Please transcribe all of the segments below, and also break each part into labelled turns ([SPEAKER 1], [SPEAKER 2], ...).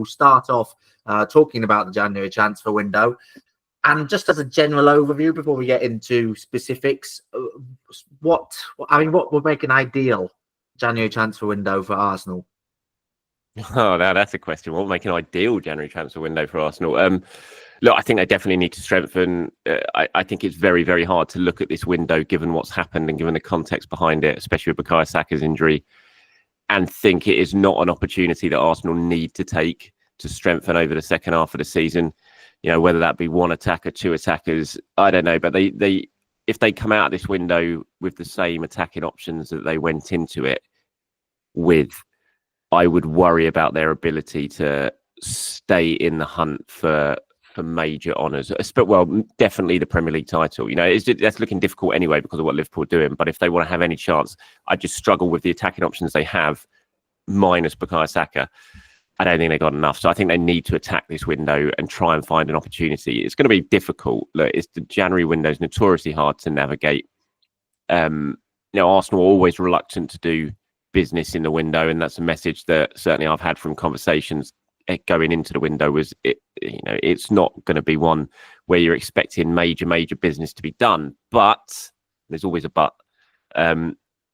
[SPEAKER 1] We'll start off talking about the January transfer window. And just as a general overview, before we get into specifics, what would make an ideal January transfer window for Arsenal?
[SPEAKER 2] Oh, now that's a question. What would make an ideal January transfer window for Arsenal? Look, I think they definitely need to strengthen. I think it's very, very hard to look at this window, given what's happened and given the context behind it, especially with Bukayo Saka's injury, and think it is not an opportunity that Arsenal need to take to strengthen over the second half of the season. You know, whether that be one attacker, two attackers, I don't know. But if they come out of this window with the same attacking options that they went into it with, I would worry about their ability to stay in the hunt for major honours. Well, definitely the Premier League title. You know, that's looking difficult anyway because of what Liverpool are doing. But if they want to have any chance, I just struggle with the attacking options they have, minus Bukayo Saka. I don't think they got enough. So I think they need to attack this window and try and find an opportunity. It's going to be difficult. Look, the January window is notoriously hard to navigate. Arsenal are always reluctant to do business in the window, and that's a message that certainly I've had from conversations going into the window. It's not going to be one where you're expecting major business to be done. But there's always a but.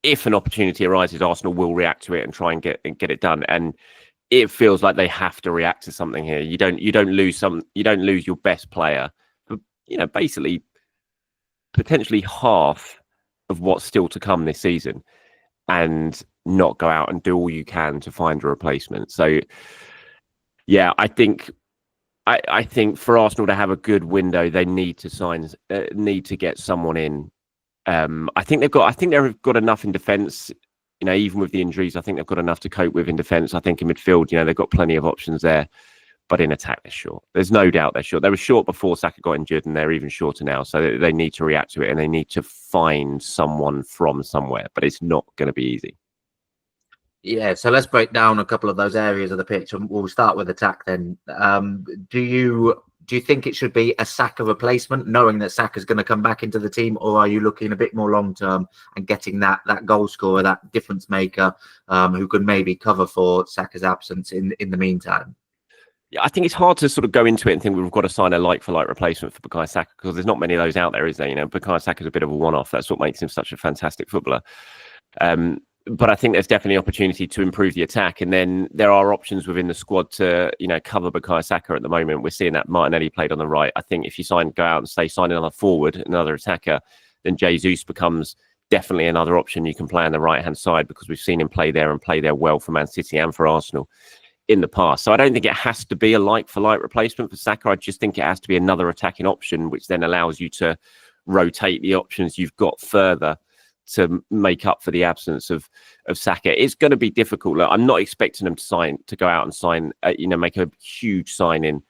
[SPEAKER 2] If an opportunity arises, Arsenal will react to it and try and get it done. And it feels like they have to react to something here. You don't lose your best player, but basically potentially half of what's still to come this season, and not go out and do all you can to find a replacement. So yeah, I think for Arsenal to have a good window, they need to get someone in. I think they've got enough in defence. Even with the injuries, I think they've got enough to cope with in defence. I think in midfield, they've got plenty of options there. But in attack, they're short. There's no doubt they're short. They were short before Saka got injured, and they're even shorter now. So they need to react to it, and they need to find someone from somewhere. But it's not going to be easy.
[SPEAKER 1] Yeah, so let's break down a couple of those areas of the pitch, and we'll start with attack then. Do you think it should be a Saka replacement, knowing that Saka's going to come back into the team, or are you looking a bit more long term and getting that goal scorer, that difference maker, who could maybe cover for Saka's absence in the meantime?
[SPEAKER 2] Yeah, I think it's hard to sort of go into it and think we've got to sign a like-for-like replacement for Bukayo Saka, because there's not many of those out there, is there? Bukayo Saka's a bit of a one-off. That's what makes him such a fantastic footballer. But I think there's definitely opportunity to improve the attack. And then there are options within the squad to, cover Bukayo Saka at the moment. We're seeing that Martinelli played on the right. I think if you go out and sign another forward, another attacker, then Jesus becomes definitely another option you can play on the right-hand side, because we've seen him play there well for Man City and for Arsenal in the past. So I don't think it has to be a like-for-like replacement for Saka. I just think it has to be another attacking option, which then allows you to rotate the options you've got further to make up for the absence of Saka. It's going to be difficult. Look, I'm not expecting them to go out and sign, make a huge signing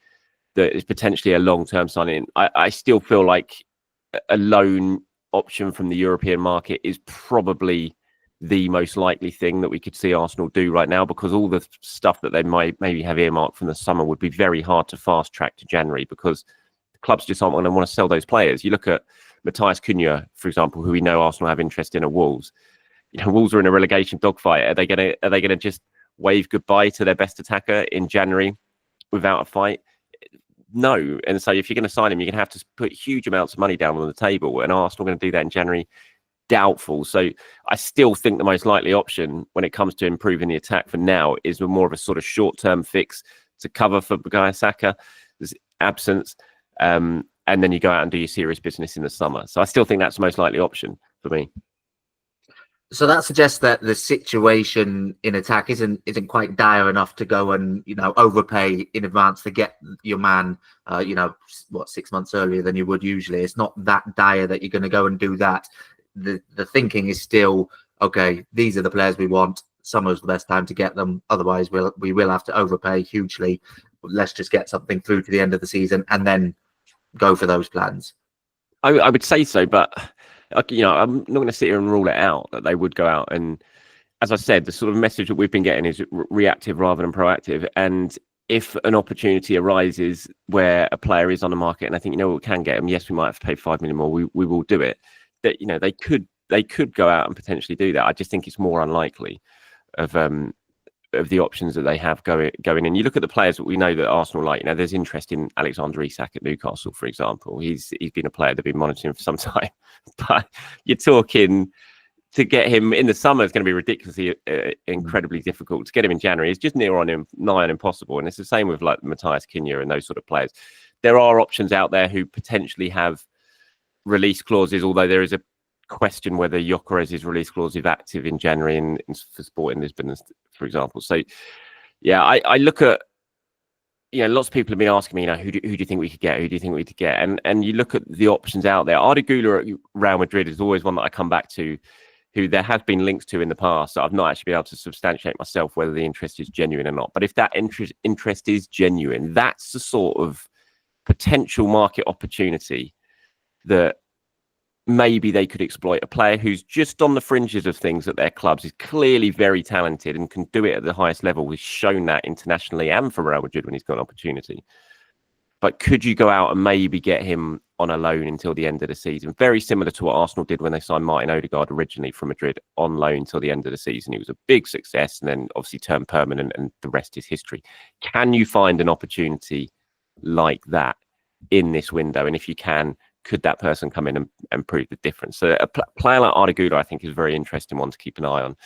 [SPEAKER 2] that is potentially a long-term signing. I still feel like a loan option from the European market is probably the most likely thing that we could see Arsenal do right now, because all the stuff that they might maybe have earmarked from the summer would be very hard to fast track to January, because the clubs just aren't going to want to sell those players. You look at Matthias Cunha, for example, who we know Arsenal have interest in at Wolves. Wolves are in a relegation dogfight. Are they going to just wave goodbye to their best attacker in January without a fight? No. And so if you're going to sign him, you're going to have to put huge amounts of money down on the table. And Arsenal are going to do that in January? Doubtful. So I still think the most likely option when it comes to improving the attack for now is more of a sort of short-term fix to cover for Bukayo Saka's absence. And then you go out and do your serious business in the summer. So I still think that's the most likely option for me.
[SPEAKER 1] So that suggests that the situation in attack isn't quite dire enough to go and overpay in advance to get your man 6 months earlier than you would usually. It's not that dire that you're going to go and do that. The thinking is still, okay, these are the players we want. Summer's the best time to get them. Otherwise, we will have to overpay hugely. Let's just get something through to the end of the season and then go for those plans.
[SPEAKER 2] I would say so, but I'm not going to sit here and rule it out that they would go out. And as I said, the sort of message that we've been getting is reactive rather than proactive. And if an opportunity arises where a player is on the market, and I think we can get them, yes, we might have to pay 5 million more. We will do it. That they could go out and potentially do that. I just think it's more unlikely of the options that they have going in. You look at the players that we know that Arsenal like. You know, there's interest in Alexander Isak at Newcastle, for example. He's been a player they've been monitoring for some time. But you're talking, to get him in the summer is going to be ridiculously incredibly difficult. To get him in January is just nigh on impossible. And it's the same with like Matthias Cunha and those sort of players. There are options out there who potentially have release clauses, although there is a question whether Gyökeres's release clause is active in January for Sporting Lisbon, for example. So, yeah, I look at, lots of people have been asking me, who do you think we could get? Who do you think we could get? And you look at the options out there. Arda Güler at Real Madrid is always one that I come back to, who there has been links to in the past. So I've not actually been able to substantiate myself whether the interest is genuine or not. But if that interest is genuine, that's the sort of potential market opportunity that maybe they could exploit. A player who's just on the fringes of things at their clubs, is clearly very talented and can do it at the highest level. We've shown that internationally and for Real Madrid when he's got an opportunity. But could you go out and maybe get him on a loan until the end of the season? Very similar to what Arsenal did when they signed Martin Odegaard originally from Madrid, on loan till the end of the season. He was a big success and then obviously turned permanent, and the rest is history. Can you find an opportunity like that in this window? And if you can, could that person come in and prove the difference? So a player like Arda Güler, I think, is a very interesting one to keep an eye on.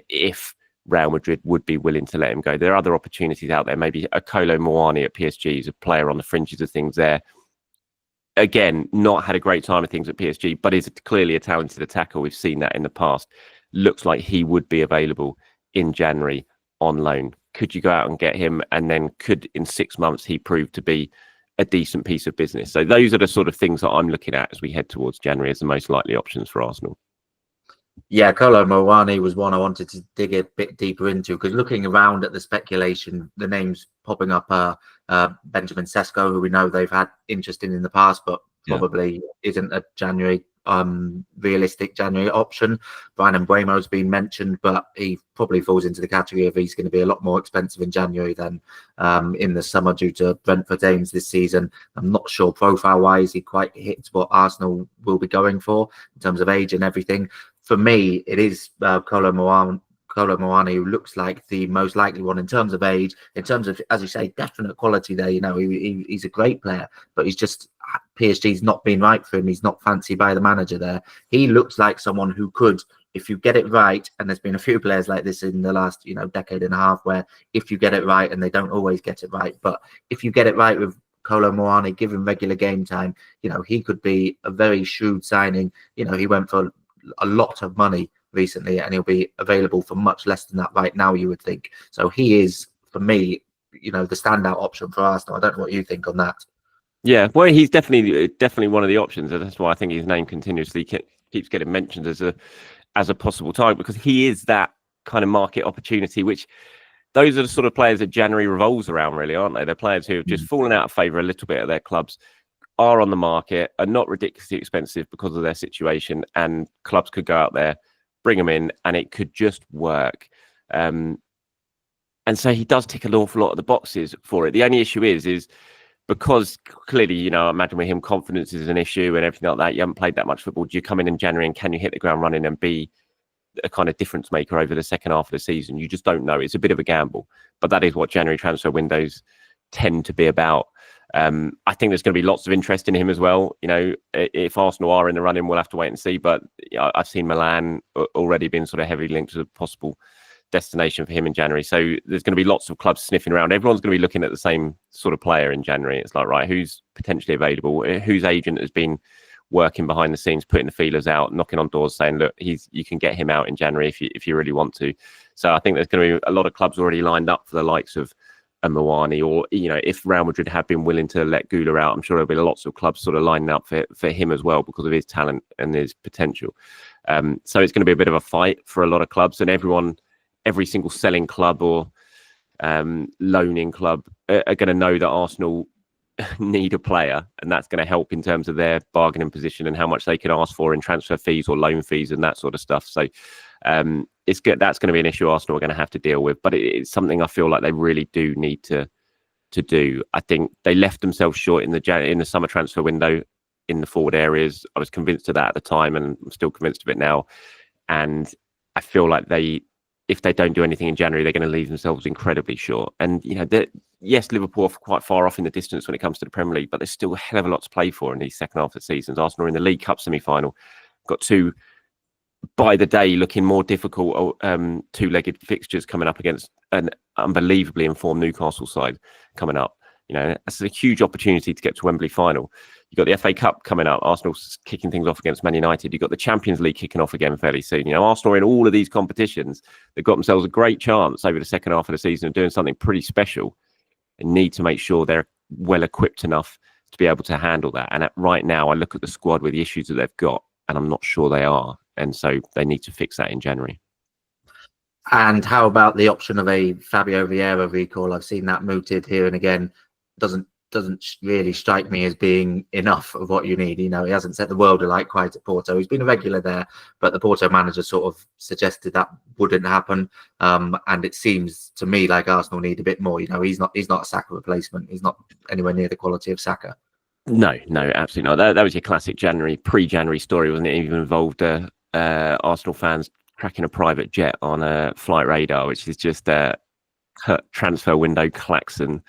[SPEAKER 2] If Real Madrid would be willing to let him go. There are other opportunities out there. Maybe a Kolo Muani at PSG is a player on the fringes of things there. Again, not had a great time of things at PSG, but is clearly a talented attacker. We've seen that in the past. Looks like he would be available in January on loan. Could you go out and get him? And then could in 6 months he prove to be a decent piece of business? So those are the sort of things that I'm looking at as we head towards January as the most likely options for Arsenal.
[SPEAKER 1] Yeah, Kolo Muani was one I wanted to dig a bit deeper into, because looking around at the speculation, the names popping up are Benjamin Sesko, who we know they've had interest in the past, but probably isn't a January realistic January option. Brian Mbeumo's been mentioned, but he probably falls into the category of he's going to be a lot more expensive in January than in the summer due to Brentford aims this season. I'm not sure profile-wise he quite hits what Arsenal will be going for in terms of age and everything. For me, it is Kolo Muani, who looks like the most likely one in terms of age, in terms of, as you say, definite quality there. He's a great player, but he's just, PSG's not been right for him. He's not fancied by the manager there. He looks like someone who could, if you get it right, and there's been a few players like this in the last, decade and a half, where if you get it right, and they don't always get it right, but if you get it right with Kolo Muani, give him regular game time, he could be a very shrewd signing. He went for a lot of money recently, and he'll be available for much less than that right now, you would think. So he is, for me, the standout option for Arsenal. I don't know what you think on that.
[SPEAKER 2] Yeah, well, he's definitely one of the options. That's why I think his name continuously keeps getting mentioned as a possible target, because he is that kind of market opportunity, which those are the sort of players that January revolves around, really, aren't they? They're players who have just fallen out of favour a little bit at their clubs, are on the market, are not ridiculously expensive because of their situation, and clubs could go out there, bring them in, and it could just work. And so he does tick an awful lot of the boxes for it. The only issue is because clearly, I imagine with him, confidence is an issue and everything like that. You haven't played that much football. Do you come in January and can you hit the ground running and be a kind of difference maker over the second half of the season? You just don't know. It's a bit of a gamble, but that is what January transfer windows tend to be about. I think there's going to be lots of interest in him as well. If Arsenal are in the running, we'll have to wait and see. But I've seen Milan already been sort of heavily linked to a possible destination for him in January. So there's going to be lots of clubs sniffing around. Everyone's going to be looking at the same sort of player in January. It's like, right, who's potentially available? Whose agent has been working behind the scenes, putting the feelers out, knocking on doors, saying, look, you can get him out in January if you really want to. So I think there's going to be a lot of clubs already lined up for the likes of Muani, or if Real Madrid have been willing to let Güler out, I'm sure there'll be lots of clubs sort of lining up for him as well because of his talent and his potential. So it's going to be a bit of a fight for a lot of clubs, and every single selling club or loaning club are going to know that Arsenal need a player, and that's going to help in terms of their bargaining position and how much they can ask for in transfer fees or loan fees and that sort of stuff. So it's good. That's going to be an issue Arsenal are going to have to deal with, but it's something I feel like they really do need to do. I think they left themselves short in the summer transfer window in the forward areas. I was convinced of that at the time, and I'm still convinced of it now. And I feel like they if they don't do anything in January, they're going to leave themselves incredibly short. And, yes, Liverpool are quite far off in the distance when it comes to the Premier League, but there's still a hell of a lot to play for in these second half of the seasons. Arsenal are in the League Cup semi-final, got two, by the day, looking more difficult two-legged fixtures coming up against an unbelievably informed Newcastle side coming up. That's a huge opportunity to get to Wembley final. You've got the FA Cup coming up. Arsenal's kicking things off against Man United. You've got the Champions League kicking off again fairly soon. Arsenal in all of these competitions, they've got themselves a great chance over the second half of the season of doing something pretty special, and need to make sure they're well equipped enough to be able to handle that. And right now, I look at the squad with the issues that they've got, and I'm not sure they are. And so they need to fix that in January.
[SPEAKER 1] And how about the option of a Fabio Vieira recall? I've seen that mooted here and again. Doesn't really strike me as being enough of what you need. He hasn't set the world alight quite at Porto. He's been a regular there, but the Porto manager sort of suggested that wouldn't happen. And it seems to me like Arsenal need a bit more. He's not a Saka replacement. He's not anywhere near the quality of Saka.
[SPEAKER 2] No, absolutely not. That was your classic pre-January story, wasn't it? It even involved Arsenal fans tracking a private jet on a flight radar, which is just a transfer window klaxon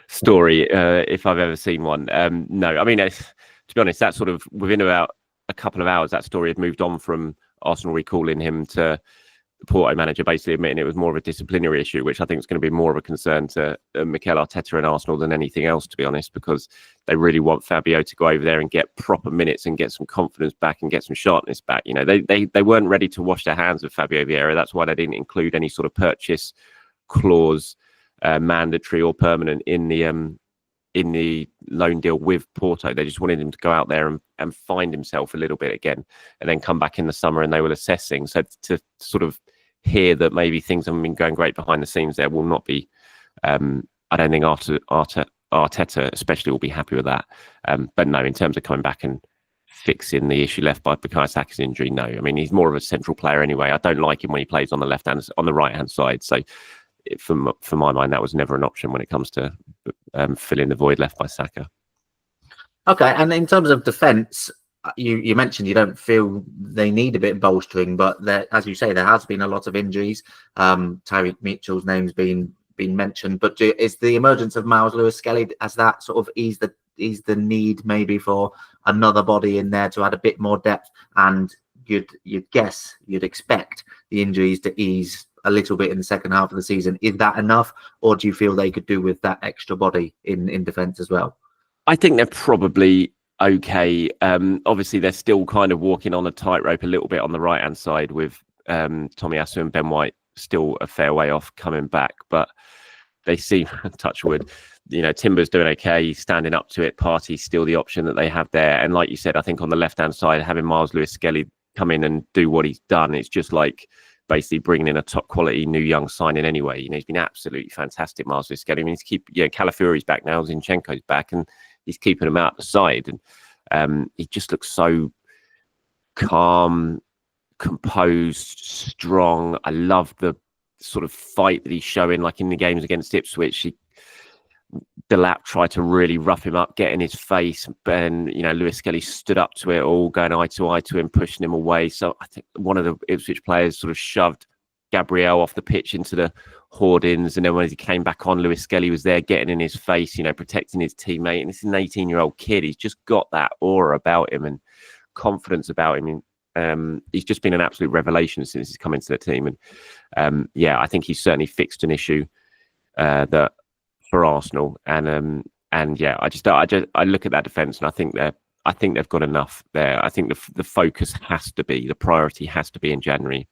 [SPEAKER 2] story, if I've ever seen one. No, I mean, to be honest, that sort of within about a couple of hours, that story had moved on from Arsenal recalling him to the Porto manager basically admitting it was more of a disciplinary issue, which I think is going to be more of a concern to Mikel Arteta and Arsenal than anything else, to be honest, because they really want Fabio to go over there and get proper minutes and get some confidence back and get some sharpness back. They weren't ready to wash their hands with Fabio Vieira. That's why they didn't include any sort of purchase clause, mandatory or permanent, in the loan deal with Porto. They just wanted him to go out there and find himself a little bit again, and then come back in the summer and they will assess things. So to sort of hear that maybe things haven't been going great behind the scenes there will not be, I don't think Arteta especially will be happy with that. But no, in terms of coming back and fixing the issue left by Bukayo Saka's injury, no. I mean, he's more of a central player anyway. I don't like him when he plays on the right hand side. So for my mind, that was never an option when it comes to filling the void left by Saka. Okay,
[SPEAKER 1] and in terms of defence, you mentioned you don't feel they need a bit of bolstering, but as you say, there has been a lot of injuries. Tyreek Mitchell's name's been mentioned, but is the emergence of Miles Lewis-Skelly, has that sort of eased the need maybe for another body in there to add a bit more depth? And you'd expect the injuries to ease a little bit in the second half of the season. Is that enough, or do you feel they could do with that extra body in defence as well?
[SPEAKER 2] I think they're probably okay. Obviously, they're still kind of walking on a tightrope a little bit on the right-hand side with Tomiyasu and Ben White still a fair way off coming back, but they seem, touch wood, Timber's doing okay, he's standing up to it. Partey's still the option that they have there. And like you said, I think on the left-hand side, having Miles Lewis-Skelly come in and do what he's done, it's just like basically bringing in a top quality new young signing anyway. He's been absolutely fantastic, Miles Lewis-Skelly. I mean, Calafiori's back now, Zinchenko's back, and he's keeping him out the side. And he just looks so calm, composed, strong. I love the sort of fight that he's showing, like in the games against Ipswich. Delap tried to really rough him up, get in his face, and Lewis-Skelly stood up to it all, going eye to him, pushing him away. So I think one of the Ipswich players sort of shoved Gabriel off the pitch into the hoardings, and then when he came back on, Lewis-Skelly was there getting in his face, protecting his teammate. And this is an 18-year-old kid. He's just got that aura about him and confidence about him. And he's just been an absolute revelation since he's come into the team. And I think he's certainly fixed an issue that for Arsenal. And I look at that defence and I think they've got enough there. I think the focus has to be, the priority has to be in January.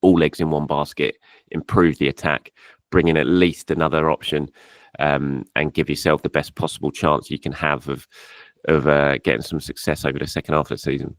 [SPEAKER 2] All eggs in one basket, improve the attack, bring in at least another option, and give yourself the best possible chance you can have of getting some success over the second half of the season.